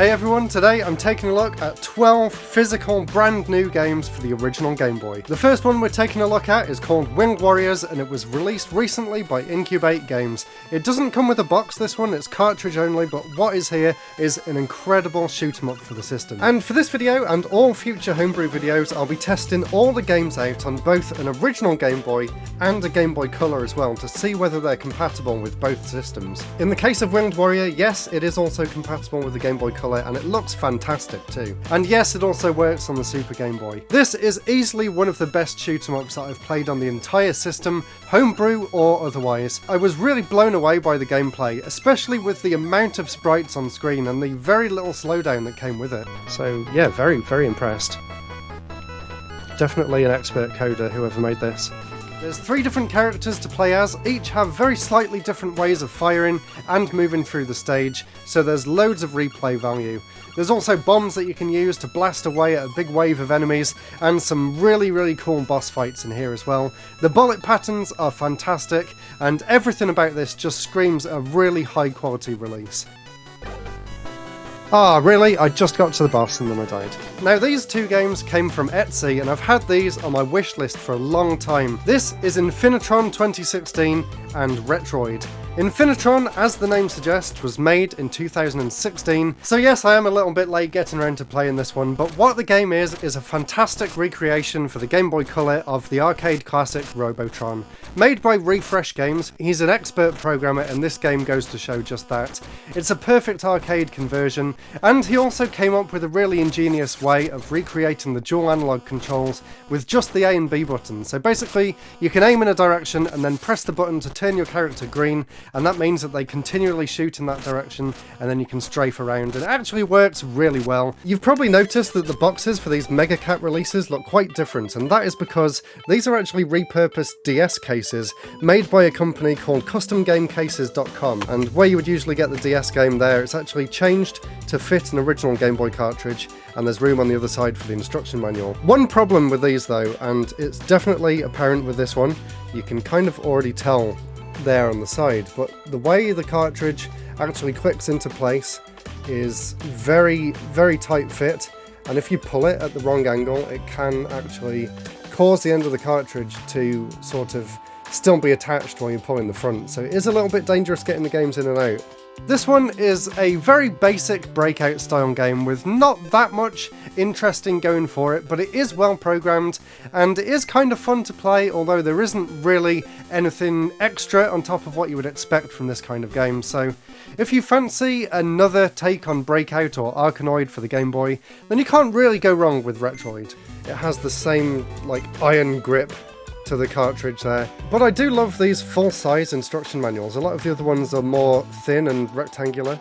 Hey everyone, today I'm taking a look at 12 physical brand new games for the original Game Boy. The first one we're taking a look at is called Winged Warriors, and it was released recently by Incubate Games. It doesn't come with a box, this one, it's cartridge only, but what is here is an incredible shoot 'em up for the system. And for this video and all future Homebrew videos, I'll be testing all the games out on both an original Game Boy and a Game Boy Color as well, to see whether they're compatible with both systems. In the case of Winged Warrior, yes, it is also compatible with the Game Boy Color, and it looks fantastic too. And yes, it also works on the Super Game Boy. This is easily one of the best shoot 'em ups that I've played on the entire system, Homebrew or otherwise. I was really blown away by the gameplay, especially with the amount of sprites on screen and the very little slowdown that came with it. So yeah, very, very impressed. Definitely an expert coder, whoever made this. There's 3 different characters to play as, each have very slightly different ways of firing and moving through the stage, so there's loads of replay value. There's also bombs that you can use to blast away at a big wave of enemies, and some really cool boss fights in here as well. The bullet patterns are fantastic, and everything about this just screams a really high quality release. Ah, really? I just got to the boss and then I died. Now these 2 games came from Etsy, and I've had these on my wish list for a long time. This is Infinitron 2016 and Retroid. Infinitron, as the name suggests, was made in 2016, so yes, I am a little bit late getting around to playing this one, but what the game is a fantastic recreation for the Game Boy Color of the arcade classic Robotron. Made by Refresh Games, he's an expert programmer, and this game goes to show just that. It's a perfect arcade conversion, and he also came up with a really ingenious way of recreating the dual analog controls with just the A and B buttons. So basically, you can aim in a direction and then press the button to turn your character green, and that means that they continually shoot in that direction, and then you can strafe around, and it actually works really well. You've probably noticed that the boxes for these Mega Cat releases look quite different, and that is because these are actually repurposed DS cases made by a company called CustomGameCases.com, and where you would usually get the DS game there, it's actually changed to fit an original Game Boy cartridge, and there's room on the other side for the instruction manual. One problem with these though, and it's definitely apparent with this one, you can kind of already tell there on the side, but the way the cartridge actually clicks into place is very tight fit, and if you pull it at the wrong angle, it can actually cause the end of the cartridge to sort of still be attached while you're pulling the front, so it is a little bit dangerous getting the games in and out. This one is a very basic Breakout style game with not that much interesting going for it, but it is well programmed and it is kind of fun to play, although there isn't really anything extra on top of what you would expect from this kind of game. So if you fancy another take on Breakout or Arkanoid for the Game Boy, then you can't really go wrong with Retroid. It has the same like iron grip to the cartridge there. But I do love these full-size instruction manuals. A lot of the other ones are more thin and rectangular,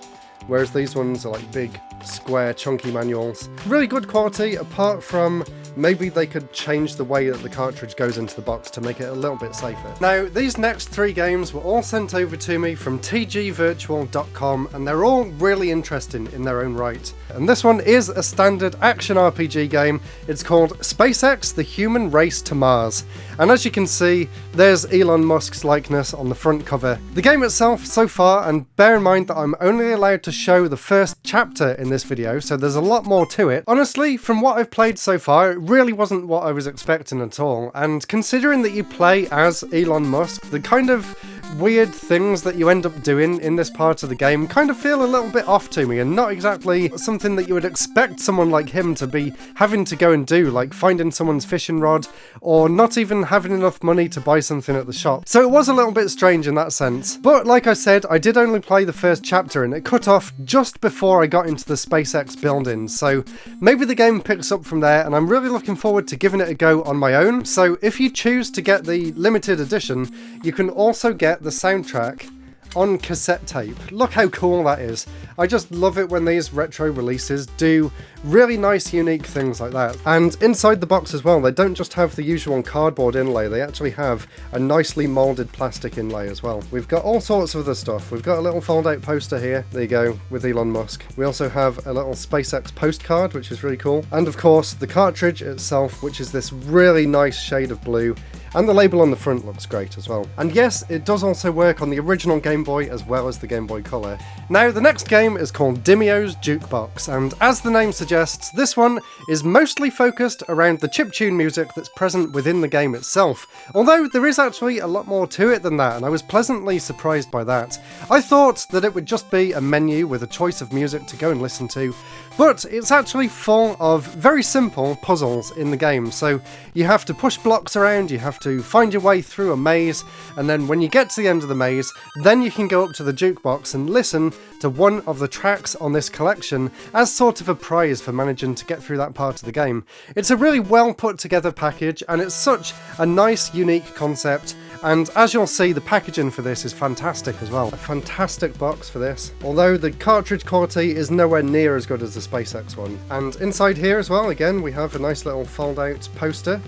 whereas these ones are like big, square, chunky manuals. Really good quality, apart from maybe they could change the way that the cartridge goes into the box to make it a little bit safer. Now, these next 3 games were all sent over to me from tgvirtual.com, and they're all really interesting in their own right. And this one is a standard action RPG game. It's called SpaceX: The Human Race to Mars. And as you can see, there's Elon Musk's likeness on the front cover. The game itself so far, and bear in mind that I'm only allowed to show the first chapter in this video, so there's a lot more to it. Honestly, from what I've played so far, it really wasn't what I was expecting at all, and considering that you play as Elon Musk, the kind of weird things that you end up doing in this part of the game kind of feel a little bit off to me, and not exactly something that you would expect someone like him to be having to go and do, like finding someone's fishing rod, or not even having enough money to buy something at the shop. So it was a little bit strange in that sense. But like I said, I did only play the first chapter, and it cut off just before I got into the SpaceX building, so maybe the game picks up from there, and I'm really looking forward to giving it a go on my own. So if you choose to get the limited edition, you can also get the soundtrack on cassette tape. Look how cool that is. I just love it when these retro releases do really nice, unique things like that. And inside the box as well, they don't just have the usual cardboard inlay, they actually have a nicely moulded plastic inlay as well. We've got all sorts of other stuff. We've got a little fold-out poster here, there you go, with Elon Musk. We also have a little SpaceX postcard, which is really cool. And of course, the cartridge itself, which is this really nice shade of blue. And the label on the front looks great as well. And yes, it does also work on the original Game Boy as well as the Game Boy Color. Now, the next game is called Dimeo's Jukebox, and as the name suggests, this one is mostly focused around the chiptune music that's present within the game itself. Although there is actually a lot more to it than that, and I was pleasantly surprised by that. I thought that it would just be a menu with a choice of music to go and listen to, but it's actually full of very simple puzzles in the game. So you have to push blocks around, you have to find your way through a maze, and then when you get to the end of the maze, then you can go up to the jukebox and listen to one of the tracks on this collection as sort of a prize for managing to get through that part of the game. It's a really well put together package, and it's such a nice, unique concept. And as you'll see, the packaging for this is fantastic as well. A fantastic box for this, although the cartridge quality is nowhere near as good as the SpaceX one. And inside here as well, again, we have a nice little fold-out poster,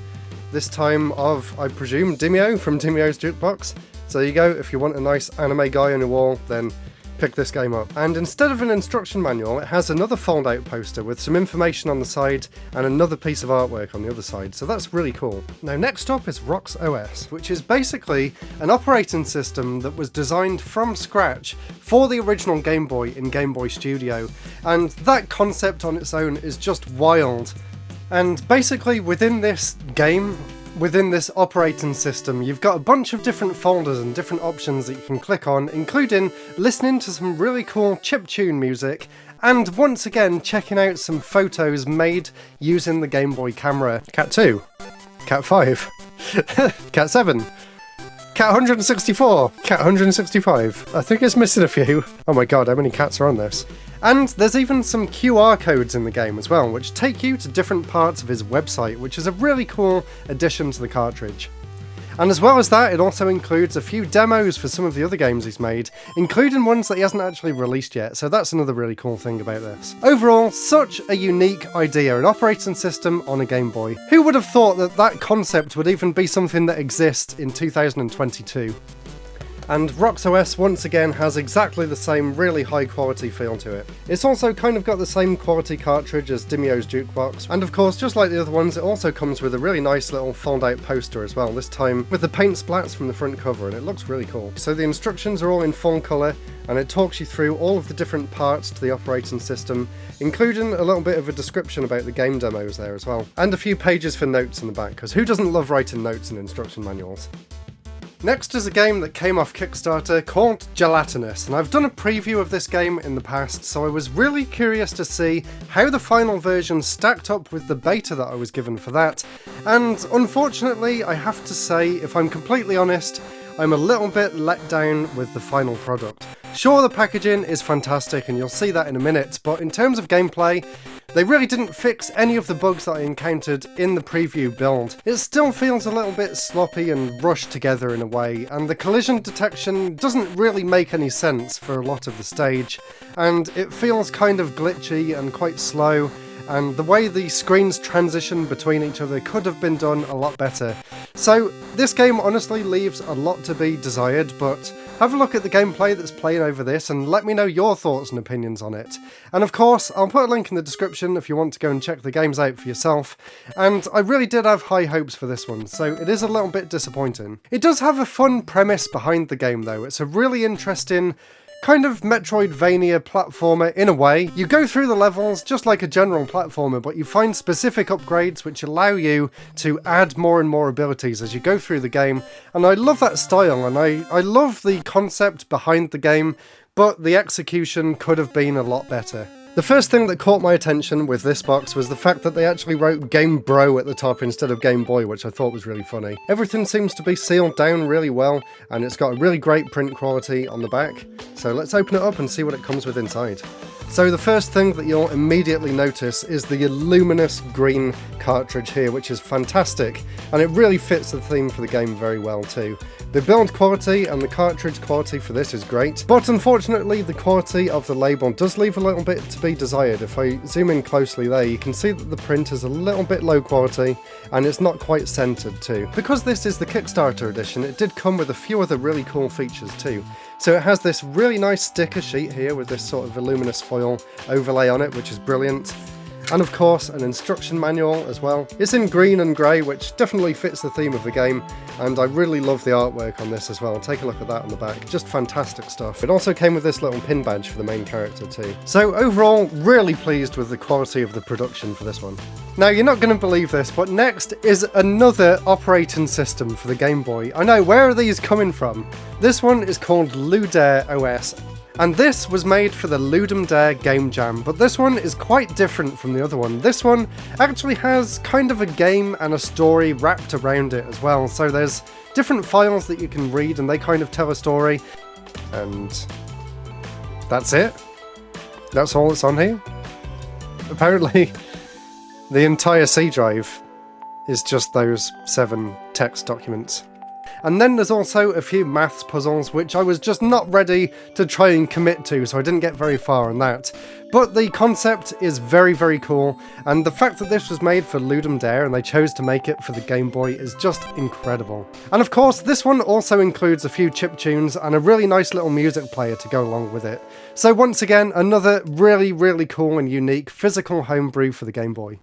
this time of, I presume, Dimeo from Dimeo's Jukebox. So there you go, if you want a nice anime guy on your wall, then pick this game up. And instead of an instruction manual, it has another fold-out poster with some information on the side and another piece of artwork on the other side, so that's really cool. Now, next up is Rox OS, which is basically an operating system that was designed from scratch for the original Game Boy in Game Boy Studio, and that concept on its own is just wild. And basically within this game, within this operating system, you've got a bunch of different folders and different options that you can click on, including listening to some really cool chiptune music, and once again checking out some photos made using the Game Boy camera. Cat 2, Cat 5, Cat 7, Cat 164, Cat 165. I think it's missing a few. Oh my god, how many cats are on this? And there's even some QR codes in the game as well, which take you to different parts of his website, which is a really cool addition to the cartridge. And as well as that, it also includes a few demos for some of the other games he's made, including ones that he hasn't actually released yet, so that's another really cool thing about this. Overall, such a unique idea, an operating system on a Game Boy. Who would have thought that that concept would even be something that exists in 2022? And Rox OS once again has exactly the same really high quality feel to it. It's also kind of got the same quality cartridge as Dimeo's Jukebox, and of course, just like the other ones, it also comes with a really nice little fold-out poster as well, this time with the paint splats from the front cover, and it looks really cool. So the instructions are all in full colour, and it talks you through all of the different parts to the operating system, including a little bit of a description about the game demos there as well, and a few pages for notes in the back, because who doesn't love writing notes in instruction manuals? Next is a game that came off Kickstarter called Gelatinous, and I've done a preview of this game in the past, so I was really curious to see how the final version stacked up with the beta that I was given for that, and unfortunately I have to say, if I'm completely honest, I'm a little bit let down with the final product. Sure, the packaging is fantastic and you'll see that in a minute, but in terms of gameplay, they really didn't fix any of the bugs that I encountered in the preview build. It still feels a little bit sloppy and rushed together in a way, and the collision detection doesn't really make any sense for a lot of the stage, and it feels kind of glitchy and quite slow, and the way the screens transition between each other could have been done a lot better. So this game honestly leaves a lot to be desired, but have a look at the gameplay that's playing over this and let me know your thoughts and opinions on it. And of course, I'll put a link in the description if you want to go and check the games out for yourself. And I really did have high hopes for this one, so it is a little bit disappointing. It does have a fun premise behind the game though. It's a really interesting kind of Metroidvania platformer in a way. You go through the levels just like a general platformer, but you find specific upgrades which allow you to add more and more abilities as you go through the game, and I love that style, and I love the concept behind the game, but the execution could have been a lot better. The first thing that caught my attention with this box was the fact that they actually wrote Game Bro at the top instead of Game Boy, which I thought was really funny. Everything seems to be sealed down really well, and it's got a really great print quality on the back. So let's open it up and see what it comes with inside. So the first thing that you'll immediately notice is the luminous green cartridge here, which is fantastic, and it really fits the theme for the game very well too. The build quality and the cartridge quality for this is great, but unfortunately the quality of the label does leave a little bit to be desired. If I zoom in closely there, you can see that the print is a little bit low quality and it's not quite centered too. Because this is the Kickstarter edition, it did come with a few other really cool features too. So it has this really nice sticker sheet here with this sort of voluminous foil overlay on it, which is brilliant. and of course an instruction manual as well. It's in green and grey, which definitely fits the theme of the game, and I really love the artwork on this as well. Take a look at that on the back, just fantastic stuff. It also came with this little pin badge for the main character too. So overall, really pleased with the quality of the production for this one. Now, you're not going to believe this, but next is another operating system for the Game Boy. I know, where are these coming from? This one is called Ludare OS, and this was made for the Ludum Dare Game Jam, but this one is quite different from the other one. This one actually has kind of a game and a story wrapped around it as well, so there's different files that you can read and they kind of tell a story, and that's it. That's all that's on here. Apparently the entire C drive is just those 7 text documents. And then there's also a few maths puzzles which I was just not ready to try and commit to, so I didn't get very far on that. But the concept is very, very cool, and the fact that this was made for Ludum Dare and they chose to make it for the Game Boy is just incredible. And of course, this one also includes a few chip tunes and a really nice little music player to go along with it. So once again, another really, really cool and unique physical homebrew for the Game Boy.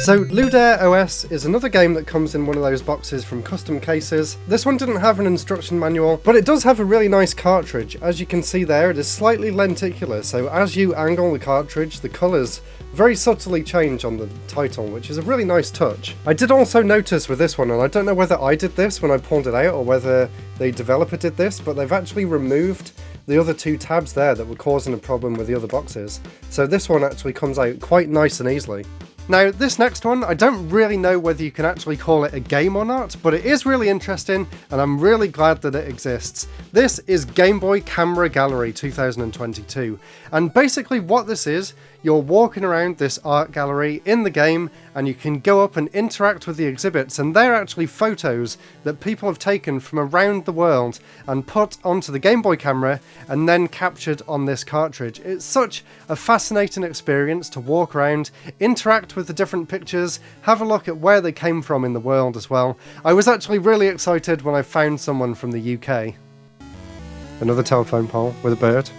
So Ludare OS is another game that comes in one of those boxes from Custom Cases. This one didn't have an instruction manual, but it does have a really nice cartridge. As you can see there, it is slightly lenticular, so as you angle the cartridge, the colours very subtly change on the title, which is a really nice touch. I did also notice with this one, and I don't know whether I did this when I pulled it out or whether the developer did this, but they've actually removed the other 2 tabs there that were causing a problem with the other boxes. So this one actually comes out quite nice and easily. Now, this next one, I don't really know whether you can actually call it a game or not, but it is really interesting, and I'm really glad that it exists. This is Game Boy Camera Gallery 2022, and basically what this is, you're walking around this art gallery in the game, and you can go up and interact with the exhibits, and they're actually photos that people have taken from around the world and put onto the Game Boy camera and then captured on this cartridge. It's such a fascinating experience to walk around, interact with the different pictures, have a look at where they came from in the world as well. I was actually really excited when I found someone from the UK. Another telephone pole with a bird.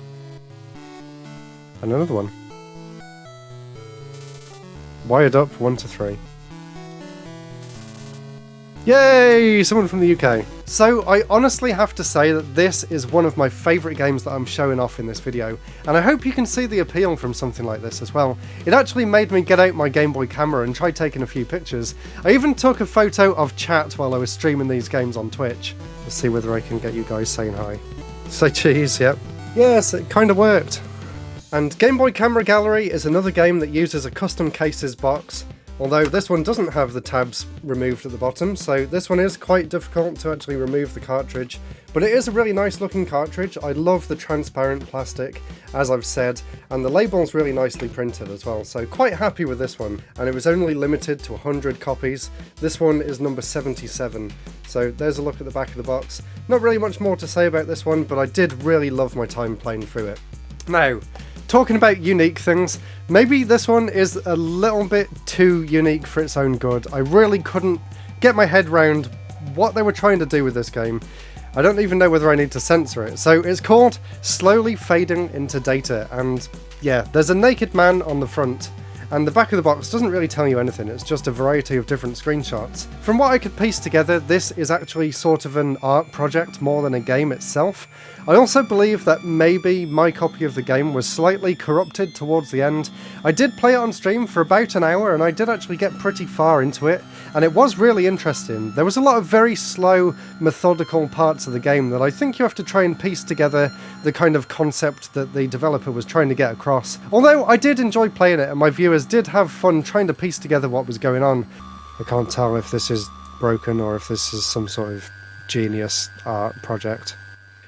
And another one. Wired up 1 to 3. Yay! Someone from the UK. So I honestly have to say that this is one of my favourite games that I'm showing off in this video, and I hope you can see the appeal from something like this as well. It actually made me get out my Game Boy camera and try taking a few pictures. I even took a photo of chat while I was streaming these games on Twitch. Let's see whether I can get you guys saying hi. Say cheese, yep. Yes, it kind of worked. And Game Boy Camera Gallery is another game that uses a Custom Cases box, although this one doesn't have the tabs removed at the bottom, so this one is quite difficult to actually remove the cartridge. But it is a really nice looking cartridge. I love the transparent plastic, as I've said, and the label's really nicely printed as well, so quite happy with this one. And it was only limited to 100 copies. This one is number 77, so there's a look at the back of the box. Not really much more to say about this one, but I did really love my time playing through it. Now, talking about unique things, maybe this one is a little bit too unique for its own good. I really couldn't get my head round what they were trying to do with this game. I don't even know whether I need to censor it. So it's called Slowly Fading into Data, and yeah, there's a naked man on the front, and the back of the box doesn't really tell you anything, it's just a variety of different screenshots. From what I could piece together, this is actually sort of an art project more than a game itself. I also believe that maybe my copy of the game was slightly corrupted towards the end. I did play it on stream for about an hour, and I did actually get pretty far into it, and it was really interesting. There was a lot of very slow, methodical parts of the game that I think you have to try and piece together the kind of concept that the developer was trying to get across. Although I did enjoy playing it, and my viewers did have fun trying to piece together what was going on. I can't tell if this is broken or if this is some sort of genius art project.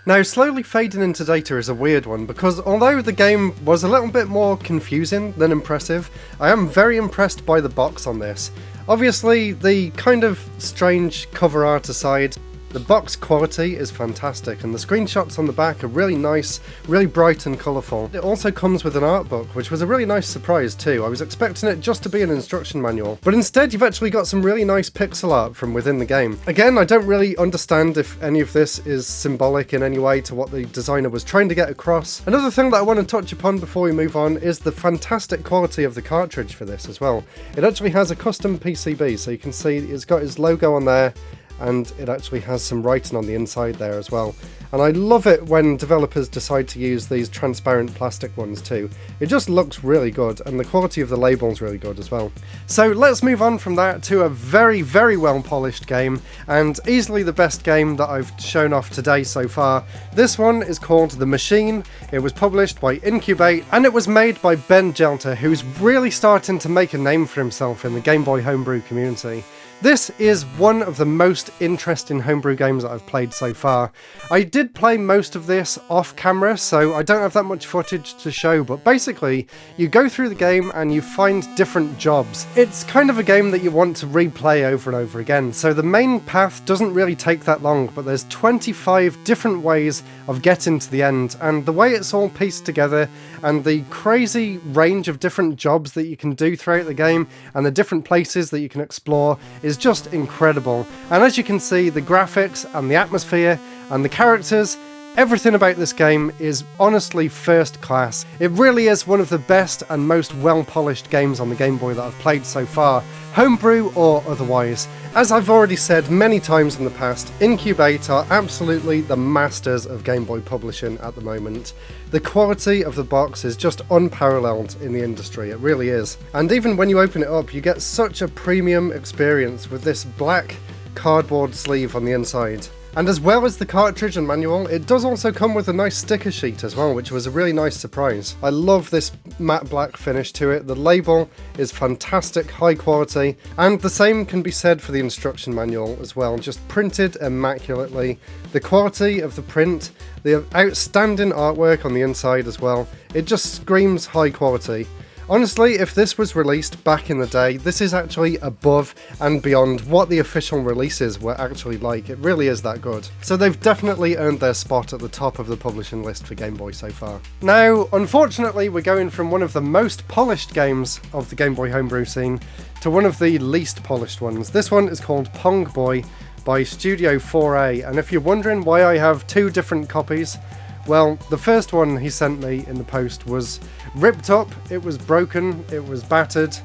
Now, Slowly Fading into Data is a weird one, because although the game was a little bit more confusing than impressive, I am very impressed by the box on this. Obviously, the kind of strange cover art aside, The box quality is fantastic, and the screenshots on the back are really nice, really bright and colourful. It also comes with an art book, which was a really nice surprise too. I was expecting it just to be an instruction manual, but instead you've actually got some really nice pixel art from within the game. Again, I don't really understand if any of this is symbolic in any way to what the designer was trying to get across. Another thing that I want to touch upon before we move on is the fantastic quality of the cartridge for this as well. It actually has a custom PCB, so you can see it's got his logo on there, and it actually has some writing on the inside there as well. And I love it when developers decide to use these transparent plastic ones too. It just looks really good, and the quality of the label's really good as well. So let's move on from that to a very, very well polished game, and easily the best game that I've shown off today so far. This one is called The Machine. It was published by Incubate, and it was made by Ben Gelter, who's really starting to make a name for himself in the Game Boy homebrew community. This is one of the most interesting homebrew games that I've played so far. I did play most of this off camera, so I don't have that much footage to show, but basically you go through the game and you find different jobs. It's kind of a game that you want to replay over and over again, so the main path doesn't really take that long, but there's 25 different ways of getting to the end, and the way it's all pieced together and the crazy range of different jobs that you can do throughout the game and the different places that you can explore is just incredible. And as you can see, the graphics and the atmosphere and the characters, everything about this game is honestly first class. It really is one of the best and most well-polished games on the Game Boy that I've played so far, homebrew or otherwise. As I've already said many times in the past, Incubate are absolutely the masters of Game Boy publishing at the moment. The quality of the box is just unparalleled in the industry, it really is. And even when you open it up, you get such a premium experience with this black cardboard sleeve on the inside. And as well as the cartridge and manual, it does also come with a nice sticker sheet as well, which was a really nice surprise. I love this matte black finish to it. The label is fantastic, high quality, and the same can be said for the instruction manual as well, just printed immaculately. The quality of the print, the outstanding artwork on the inside as well, it just screams high quality. Honestly, if this was released back in the day, this is actually above and beyond what the official releases were actually like. It really is that good. So they've definitely earned their spot at the top of the publishing list for Game Boy so far. Now, unfortunately, we're going from one of the most polished games of the Game Boy homebrew scene to one of the least polished ones. This one is called Pong Boy by Studio 4A, and if you're wondering why I have two different copies, well, the first one he sent me in the post was ripped up, it was broken, it was battered,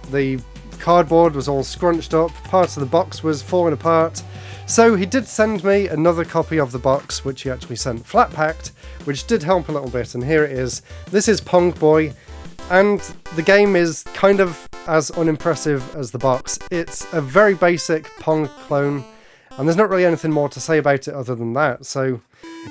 the cardboard was all scrunched up, parts of the box was falling apart. So he did send me another copy of the box, which he actually sent flat packed, which did help a little bit, and here it is. This is Pong Boy, and the game is kind of as unimpressive as the box. It's a very basic Pong clone, and there's not really anything more to say about it other than that, so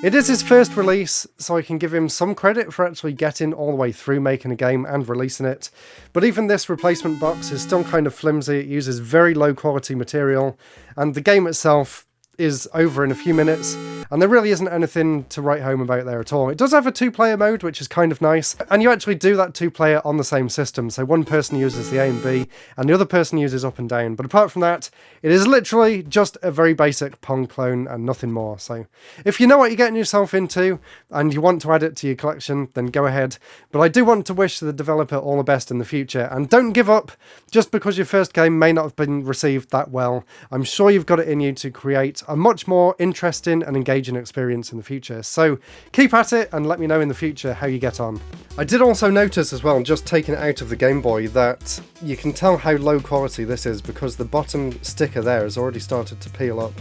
it is his first release, so I can give him some credit for actually getting all the way through making a game and releasing it. But even this replacement box is still kind of flimsy, it uses very low quality material, and the game itself is over in a few minutes, and there really isn't anything to write home about there at all. It does have a two-player mode, which is kind of nice, and you actually do that two-player on the same system, so one person uses the A and B, and the other person uses up and down. But apart from that, it is literally just a very basic Pong clone and nothing more. So if you know what you're getting yourself into, and you want to add it to your collection, then go ahead. But I do want to wish the developer all the best in the future, and don't give up just because your first game may not have been received that well. I'm sure you've got it in you to create a much more interesting and engaging experience in the future. So keep at it and let me know in the future how you get on. I did also notice as well, just taking it out of the Game Boy, that you can tell how low quality this is because the bottom sticker there has already started to peel up.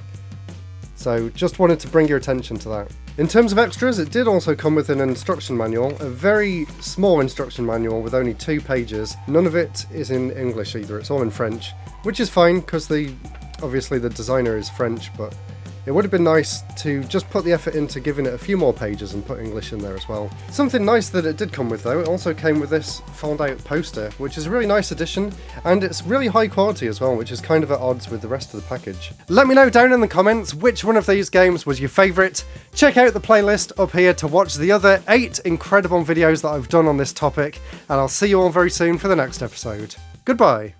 So just wanted to bring your attention to that. In terms of extras, it did also come with an instruction manual, a very small instruction manual with only 2 pages. None of it is in English either, it's all in French, which is fine because obviously the designer is French, but it would have been nice to just put the effort into giving it a few more pages and put English in there as well. Something nice that it did come with though, it also came with this fold-out poster, which is a really nice addition, and it's really high quality as well, which is kind of at odds with the rest of the package. Let me know down in the comments which one of these games was your favourite. Check out the playlist up here to watch the other 8 incredible videos that I've done on this topic, and I'll see you all very soon for the next episode. Goodbye!